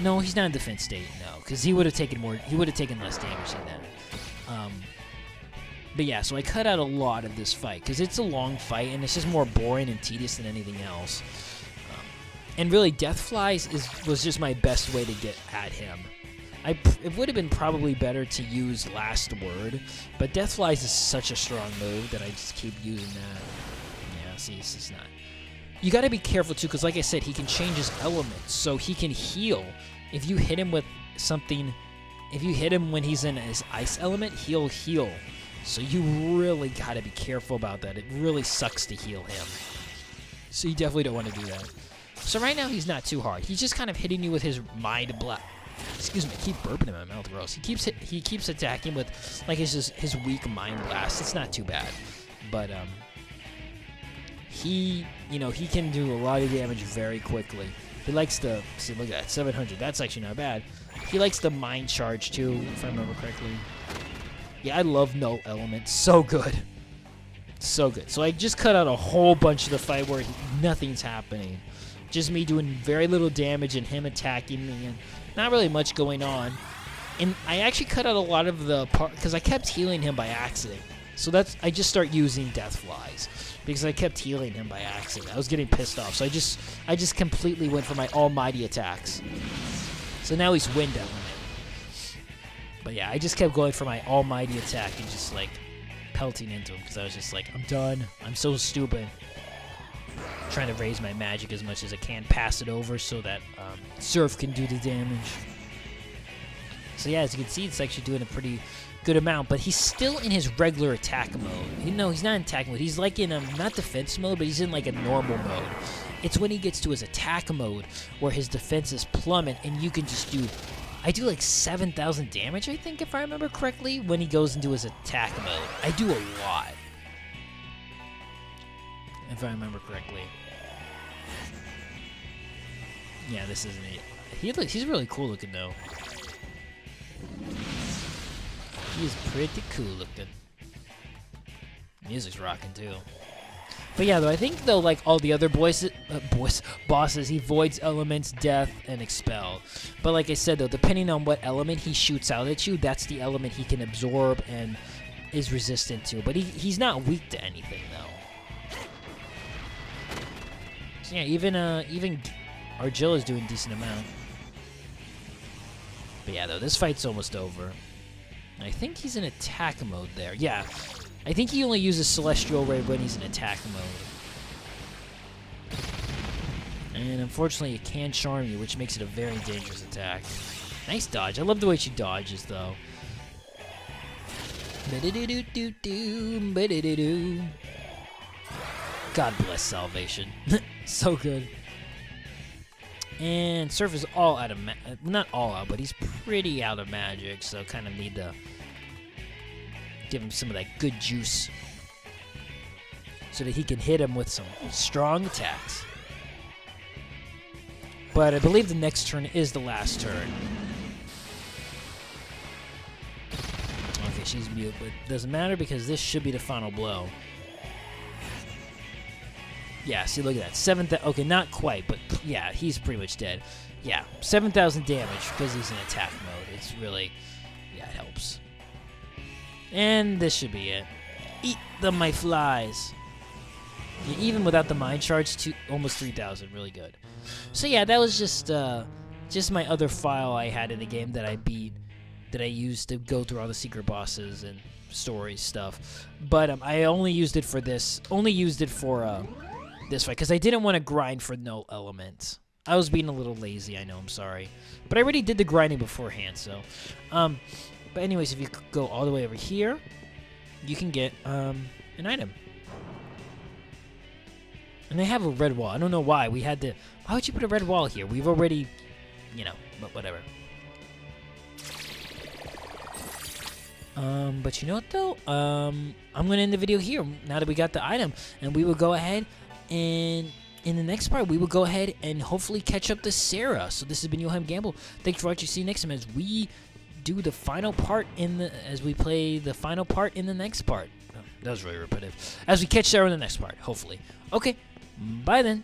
No, he's not in defense state, no, because he would have taken less damage than that. But yeah, so I cut out a lot of this fight, because it's a long fight, and it's just more boring and tedious than anything else. And really, Death Flies was just my best way to get at him. It would have been probably better to use Last Word, but Death Flies is such a strong move that I just keep using that. Yeah, see, it's just not. You gotta be careful too, because like I said, he can change his elements, so he can heal. If you hit him with something, if you hit him when he's in his ice element, he'll heal. So you really gotta be careful about that. It really sucks to heal him. So you definitely don't want to do that. So right now he's not too hard. He's just kind of hitting you with his Mind Blast. Excuse me, I keep burping in my mouth, gross. He keeps attacking with like his weak Mind Blast. It's not too bad, but he can do a lot of damage very quickly. He likes to see. Look at that, 700. That's actually not bad. He likes the Mind Charge too, if I remember correctly. Yeah, I love Null Element. So good, so good. So I just cut out a whole bunch of the fight where nothing's happening. Just me doing very little damage and him attacking me, and not really much going on. And I actually cut out a lot of the part because I kept healing him by accident. So I just start using Death Flies because I kept healing him by accident. I was getting pissed off, so I just completely went for my almighty attacks. So now he's Wind Element. But yeah, I just kept going for my almighty attack and just like pelting into him because I was just like, I'm done. I'm so stupid. Trying to raise my magic as much as I can, pass it over so that Surf can do the damage. So yeah, as you can see, it's actually doing a pretty good amount, but he's still in his regular attack mode. No, he's not in attack mode. He's like in not defense mode, but he's in like a normal mode. It's when he gets to his attack mode where his defenses plummet, and you can just do. I do like 7,000 damage, I think, if I remember correctly, when he goes into his attack mode. I do a lot. If I remember correctly. Yeah, this isn't it. He's really cool looking though. He's pretty cool looking. Music's rocking too. But yeah, though I think though like all the other bosses, he voids elements, death, and expel. But like I said though, depending on what element he shoots out at you, that's the element he can absorb and is resistant to. But he's not weak to anything though. So yeah, even Argilla's doing a decent amount. But yeah, though this fight's almost over. I think he's in attack mode there. Yeah. I think he only uses Celestial Ray when he's in attack mode. And unfortunately, it can charm you, which makes it a very dangerous attack. Nice dodge. I love the way she dodges, though. God bless Salvation. So good. And Surf is all out of not all out, but he's pretty out of magic, so kind of need to give him some of that good juice so that he can hit him with some strong attacks. But I believe the next turn is the last turn. Okay, she's mute, but it doesn't matter because this should be the final blow. Yeah, see, look at that. 7,000. Okay, not quite, but yeah, he's pretty much dead. Yeah, 7,000 damage because he's in attack mode. It's really, yeah, it helps. And this should be it. Eat them, my flies. Yeah, even without the mind charge, to almost 3,000. Really good. So yeah, that was just my other file I had in the game that I beat, that I used to go through all the secret bosses and story stuff. But I only used it for this. Only used it for this fight because I didn't want to grind for no elements. I was being a little lazy. I know. I'm sorry, but I already did the grinding beforehand. So, but anyways, if you go all the way over here, you can get an item. And they have a red wall. I don't know why. We had to... Why would you put a red wall here? We've already... You know, but whatever. But you know what, though? I'm going to end the video here now that we got the item. And we will go ahead and... In the next part, we will go ahead and hopefully catch up to Sarah. So this has been Yohhamgambal. Thanks for watching. See you next time as we do the final part in the... As we play the final part in the next part. Oh, that was really repetitive. As we catch Sarah in the next part, hopefully. Okay. Bye then.